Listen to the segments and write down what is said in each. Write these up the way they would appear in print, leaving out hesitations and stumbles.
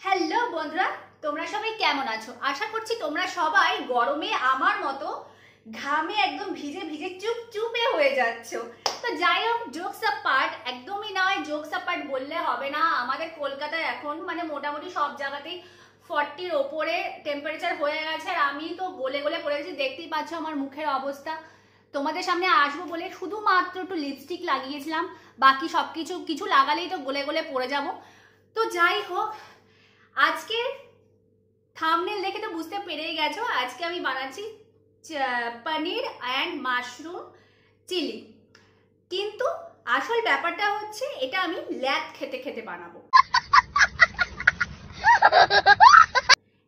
Hello বন্ধুরা, তোমরা সবাই কেমন আছো? আশা করছি তোমরা সবাই গরমে আমার মতো ঘামে একদম ভিজে ভিজে চুপচুপে হয়ে যাচ্ছো। তো যাই হোক, জোকস অ্যাপার্ট, একদমই নয়, জোকস অ্যাপার্ট বললে হবে না। আমাদের কলকাতায় এখন মোটামুটি সব জায়গাতেই 40-র ওপরে টেম্পারেচার হয়ে গেছে, আর আমি তো গলে গলে পড়ে গেছি। দেখতেই পাচ্ছ আমার মুখের অবস্থা। তোমাদের সামনে আসবো বলে শুধুমাত্র একটু লিপস্টিক লাগিয়েছিলাম, বাকি সবকিছু লাগালেই তো গলে গলে পড়ে যাব। তো যাই হোক, আজকে থাম্বনেল দেখে তো বুঝতে পেরেই গেছো, আজকে আমি বানাচ্ছি পনির অ্যান্ড মাশরুম চিলি। কিন্তু আসল ব্যাপারটা হচ্ছে এটা আমি ল্যাদ খেতে খেতে বানাবো।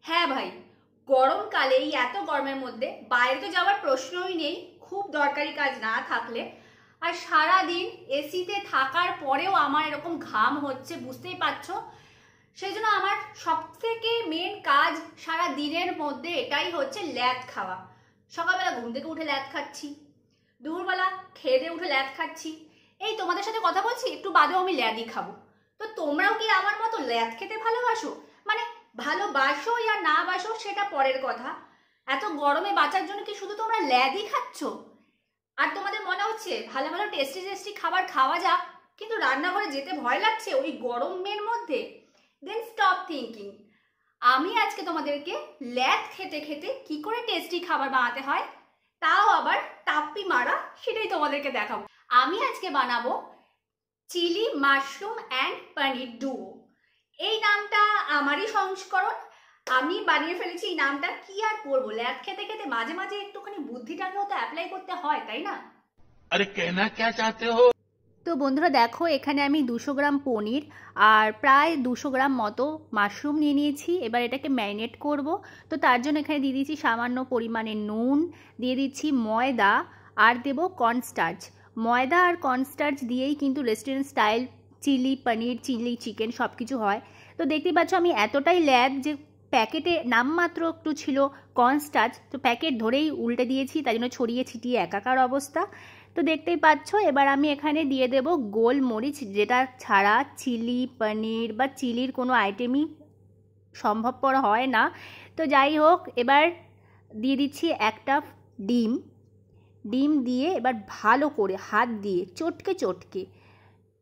হ্যাঁ ভাই, গরমকালে এই এত গরমের মধ্যে বাইরে তো যাওয়ার প্রশ্নই নেই, খুব দরকারি কাজ না থাকলে। আর সারাদিন এসিতে থাকার পরেও আমার এরকম ঘাম হচ্ছে, বুঝতেই পারছো। সেই জন্য আমার সব থেকে মেন কাজ সারা দিনের মধ্যে এটাই হচ্ছে ল্যাদ খাওয়া। সকালবেলা ঘুম থেকে উঠে ল্যাদ খাচ্ছি, দুপুরবেলা খেয়ে দিয়ে উঠে ল্যাদ খাচ্ছি, এই তোমাদের সাথে কথা বলছি একটু বাদেও আমি ল্যাদই খাবো। তো তোমরাও কি আমার মতো ল্যাদ খেতে ভালোবাসো? ভালোবাসো ইয়া না বাসো সেটা পরের কথা। এত গরমে বাঁচার জন্য কি শুধু তোমরা ল্যাদই খাচ্ছ? আর তোমাদের মনে হচ্ছে ভালো ভালো টেস্টি টেস্টি খাবার খাওয়া যাক, কিন্তু রান্নাঘরে যেতে ভয় লাগছে ওই গরমের মধ্যে? দেন স্টপ থিঙ্কিং। আমি আজকে তোমাদেরকে ল্যাদ খেতে খেতে কি করে টেস্টি খাবার বানাতে হয়, তাও আবার টাপ্পি মারা, সেটাই তোমাদেরকে দেখাবো। আমি আজকে বানাবো chilli mushroom and paneer duo. এই নামটা আমারই সংস্করণ, আমি বানিয়ে ফেলেছি এই নামটা। কি আর করবো, ল্যাদ খেতে খেতে মাঝে মাঝে একটুখানি বুদ্ধিটাকেও তো অ্যাপ্লাই করতে হয়, তাই না? আরে কেনা কে চাতে হো। তো বন্ধুরা দেখো, এখানে আমি 200 গ্রাম পনির আর প্রায় 200 গ্রাম মতো মাশরুম নিয়ে নিয়েছি। এবার এটাকে ম্যারিনেট করব। তো তার জন্য এখানে দিয়ে দিচ্ছি সামান্য পরিমাণে নুন, দিয়ে দিচ্ছি ময়দা, আর দেবো কর্নস্টার্চ। ময়দা আর কর্নস্টার্চ দিয়েই কিন্তু রেস্টুরেন্ট স্টাইল চিলি পনির, চিলি চিকেন সব কিছু হয়। তো দেখতেই পাচ্ছ আমি এতটাই ল্যাদ যে প্যাকেটে নামমাত্র একটু ছিল কর্নস্টার্চ, তো প্যাকেট ধরেই উল্টে দিয়েছি, তাই জন্য ছড়িয়ে ছিটিয়ে একাকার অবস্থা। তো দেখতেই পাচ্ছ এবার আমি এখানে দিয়ে দেব গোলমরিচ, যেটা ছাড়া চিলি পনির বা চিলির কোনো আইটেমই সম্ভবপর হয় না। তো যাই হোক, এবার দিয়ে দিচ্ছি একটা ডিম। ডিম দিয়ে এবার ভালো করে হাত দিয়ে চটকে চটকে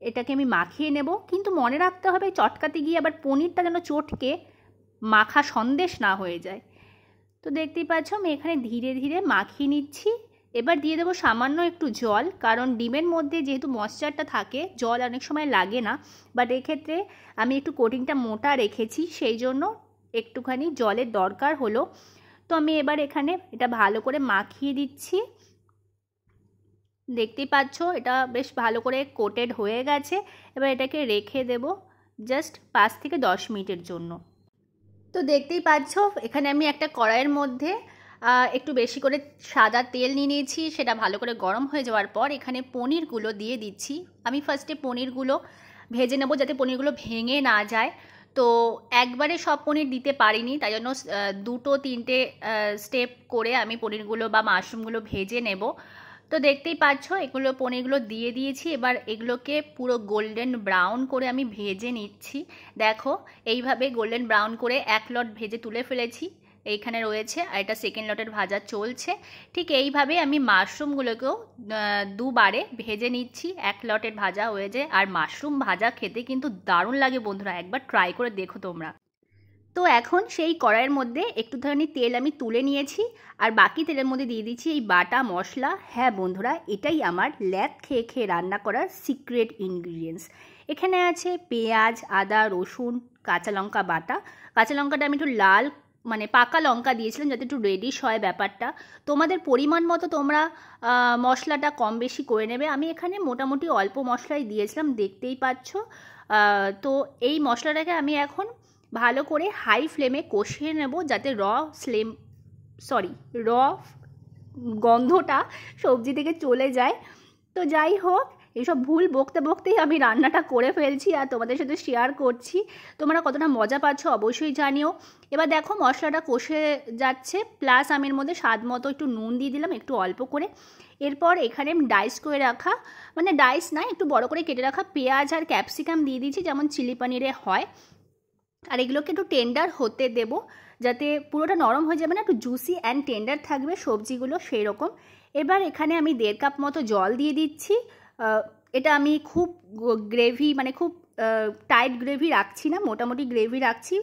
এটাকে আমি মাখিয়ে নেব। কিন্তু মনে রাখতে হবে চটকাতে গিয়ে আবার পনিরটা যেন চটকে মাখা সন্দেশ না হয়ে যায়। তো দেখতেই পাচ্ছ আমি এখানে ধীরে ধীরে মাখিয়ে নিচ্ছি। এবার দিয়ে দেবো সামান্য একটু জল, কারণ ডিমের মধ্যে যেহেতু ময়েশ্চারটা থাকে জল অনেক সময় লাগে না, বাট এক্ষেত্রে আমি একটু কোটিংটা মোটা রেখেছি, সেই জন্য একটুখানি জলের দরকার হলো। তো আমি এবার এখানে এটা ভালো করে মাখিয়ে দিচ্ছি। দেখতেই পাচ্ছ এটা বেশ ভালো করে কোটেড হয়ে গেছে। এবার এটাকে রেখে দেব জাস্ট 5 থেকে 10 মিনিটের জন্য। তো দেখতেই পাচ্ছ এখানে আমি একটা কড়াইয়ের মধ্যে একটু বেশি করে সাদা তেল নিয়ে নিয়েছি। সেটা ভালো করে গরম হয়ে যাওয়ার পর এখানে পনিরগুলো দিয়ে দিচ্ছি। আমি ফার্স্টে পনিরগুলো ভেজে নেব যাতে পনিরগুলো ভেঙে না যায়। তো একবারে সব পনির দিতে পারিনি, তাই জন্য 2-3টে স্টেপ করে আমি পনিরগুলো বা মাশরুমগুলো ভেজে নেব। তো দেখতেই পাচ্ছ এগুলো পনিরগুলো দিয়ে দিয়েছি। এবার এগুলোকে পুরো গোল্ডেন ব্রাউন করে আমি ভেজে নিচ্ছি। দেখো এইভাবে গোল্ডেন ব্রাউন করে এক লট ভেজে তুলে ফেলেছি, এইখানে রয়েছে, আর এটা সেকেন্ড লটের ভাজা চলছে। ঠিক এইভাবে আমি মাশরুমগুলোকেও দুবারে ভেজে নিচ্ছি, এক লটের ভাজা হয়ে যায়। আর মাশরুম ভাজা খেতে কিন্তু দারুণ লাগে বন্ধুরা, একবার ট্রাই করে দেখো তোমরা। তো এখন সেই কড়াইয়ের মধ্যে একটুখানি তেল আমি তুলে নিয়েছি, আর বাকি তেলের মধ্যে দিয়ে দিচ্ছি এই বাটা মশলা। হ্যাঁ বন্ধুরা, এটাই আমার ল্যাদ খেয়ে খেয়ে রান্না করার সিক্রেট ইনগ্রিডিয়েন্টস। এখানে আছে পেঁয়াজ, আদা, রসুন, কাঁচা লঙ্কা বাটা। কাঁচা লঙ্কাটা আমি একটু লাল পাকা লঙ্কা দিয়েছিলাম যাতে একটু রেডিশ হয় ব্যাপারটা। তোমাদের পরিমাণ মতো তোমরা মশলাটা কম বেশি করে নেবে। আমি এখানে মোটামুটি অল্প মশলাই দিয়েছিলাম, দেখতেই পাচ্ছ। তো এই মশলাটাকে আমি এখন ভালো করে হাই ফ্লেমে কষিয়ে নেব যাতে র গন্ধটা সবজি থেকে চলে যায়। তো যাই হোক, এসব ভুল বকতে বকতেই আমি রান্নাটা করে ফেলছি আর তোমাদের সাথে শেয়ার করছি। তোমরা কতটা মজা পাচ্ছ অবশ্যই জানিও। এবার দেখো মশলাটা কষে যাচ্ছে, প্লাস আমি এর মধ্যে স্বাদ মতো একটু নুন দিয়ে দিলাম, একটু অল্প করে। এরপর এখানে ডাইস করে রাখা, ডাইস না, একটু বড় করে কেটে রাখা পেঁয়াজ আর ক্যাপসিকাম দিয়ে দিয়েছি, যেমন চিলি পনিরে হয়। আর এগুলোকে একটু টেন্ডার হতে দেব, যাতে পুরোটা নরম হয়ে যাবে না, একটু জুসি অ্যান্ড টেন্ডার থাকবে সবজিগুলো সেই রকম। এবার এখানে আমি 1.5 কাপ মতো জল দিয়ে দিচ্ছি। এটা আমি খুব গ্রেভি মানে খুব টাইট গ্রেভি রাখছি না, মোটামুটি গ্রেভি রাখছি।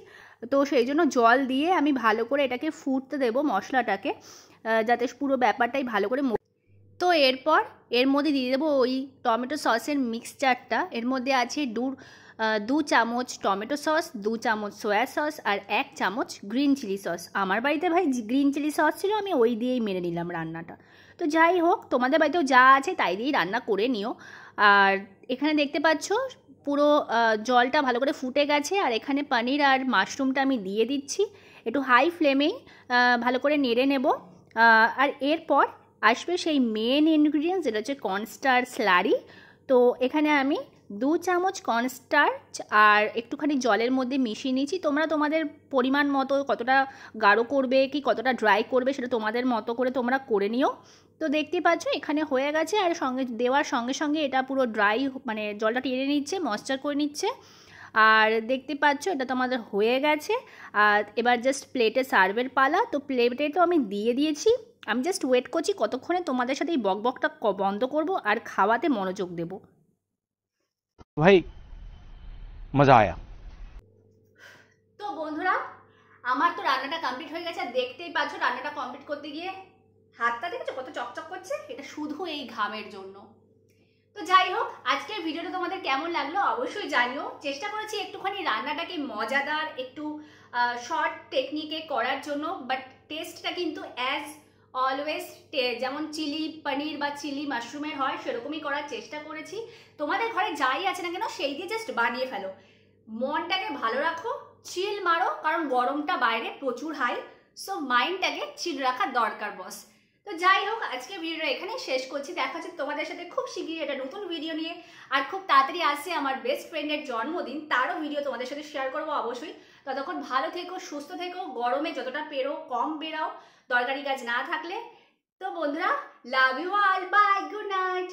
তো সেই জন্য জল দিয়ে আমি ভালো করে এটাকে ফুটতে দেবো মশলাটাকে, যাতে পুরো ব্যাপারটাই ভালো করে। তো এরপর এর মধ্যে দিয়ে দেবো ওই টমেটো সসের মিক্সচারটা। এর মধ্যে আছে 2 চামচ টমেটো সস, 2 চামচ সয়া সস আর 1 চামচ গ্রিন চিলি সস। আমার বাড়িতে ভাই গ্রিন চিলি সস ছিল, আমি ওই দিয়েই মেরে নিলাম রান্নাটা। তো যাই হোক, তোমাদের বাড়িতেও যা আছে তাই দিয়েই রান্না করে নিও। আর এখানে দেখতে পাচ্ছ পুরো জলটা ভালো করে ফুটে গেছে, আর এখানে পনির আর মাশরুমটা আমি দিয়ে দিচ্ছি। একটু হাই ফ্লেমেই ভালো করে নেড়ে নেব। আর এরপর আসবে সেই মেন ইনগ্রিডিয়েন্টস, যেটা হচ্ছে কর্নস্টার্চ স্লারি। তো এখানে আমি 2 চামচ কর্নস্টার্চ আর একটুখানি জলের মধ্যে মিশিয়ে নিয়েছি। তোমরা তোমাদের পরিমাণ মতো কতটা গাঢ় করবে কি কতটা ড্রাই করবে সেটা তোমাদের মতো করে তোমরা করে নিও। তো দেখতে পাচ্ছ এখানে হয়ে গেছে, আর সঙ্গে দেওয়ার সঙ্গে সঙ্গে এটা পুরো ড্রাই মানে জলটা টেনে নিচ্ছে, ময়েশ্চার করে নিচ্ছে। আর দেখতে পাচ্ছ এটা তোমাদের হয়ে গেছে। আর এবার জাস্ট প্লেটে সার্ভের পালা। তো প্লেটে তো আমি দিয়ে দিয়েছি, আমি জাস্ট ওয়েট করছি কতক্ষণে তোমাদের সাথে এই বকবকটা বন্ধ করব আর খাওয়াতে মনোযোগ দেব। भाई मजा आया। তো বন্ধুরা, আমার তো রান্নাটা কমপ্লিট হয়ে গেছে। আর দেখতেই পাচ্ছ রান্নাটা কমপ্লিট করতে গিয়ে হাতটা দেখেছো কত চকচক করছে, এটা শুধু এই ঘামের জন্য। তো যাই হোক, আজকের ভিডিওটা তোমাদের কেমন লাগলো অবশ্যই জানিও। চেষ্টা করেছি একটুখানি রান্নাটাকে মজাদার, একটু শর্ট টেকনিকে করার জন্য, বাট টেস্টটা কিন্তু অ্যাজ অলওয়েজ যেমন চিলি পনির বা চিলি মাশরুমের হয় সেরকমই করার চেষ্টা করেছি। তোমাদের ঘরে যাই আছে না কেন সেই দিয়ে জাস্ট বানিয়ে ফেলো, মনটাকে ভালো রাখো, চিল মারো, কারণ গরমটা বাইরে প্রচুর হাই। সো মাইন্ডটাকে চিল রাখার দরকার বস। তো যাই হোক, আজকে ভিডিওটা এখানেই শেষ করছি। দেখা হচ্ছে তোমাদের সাথে খুব শিগগিরই একটা নতুন ভিডিও নিয়ে। আর খুব তাড়াতাড়ি আসছে আমার বেস্ট ফ্রেন্ডের জন্মদিন, তারও ভিডিও তোমাদের সাথে শেয়ার করবো অবশ্যই। ততক্ষণ ভালো থেকো, সুস্থ থেকো, গরমে যতটা পেরো কম বেরাও, দরকারি কাজ না থাকলে। তো বন্ধুরা, love you all, bye, good night.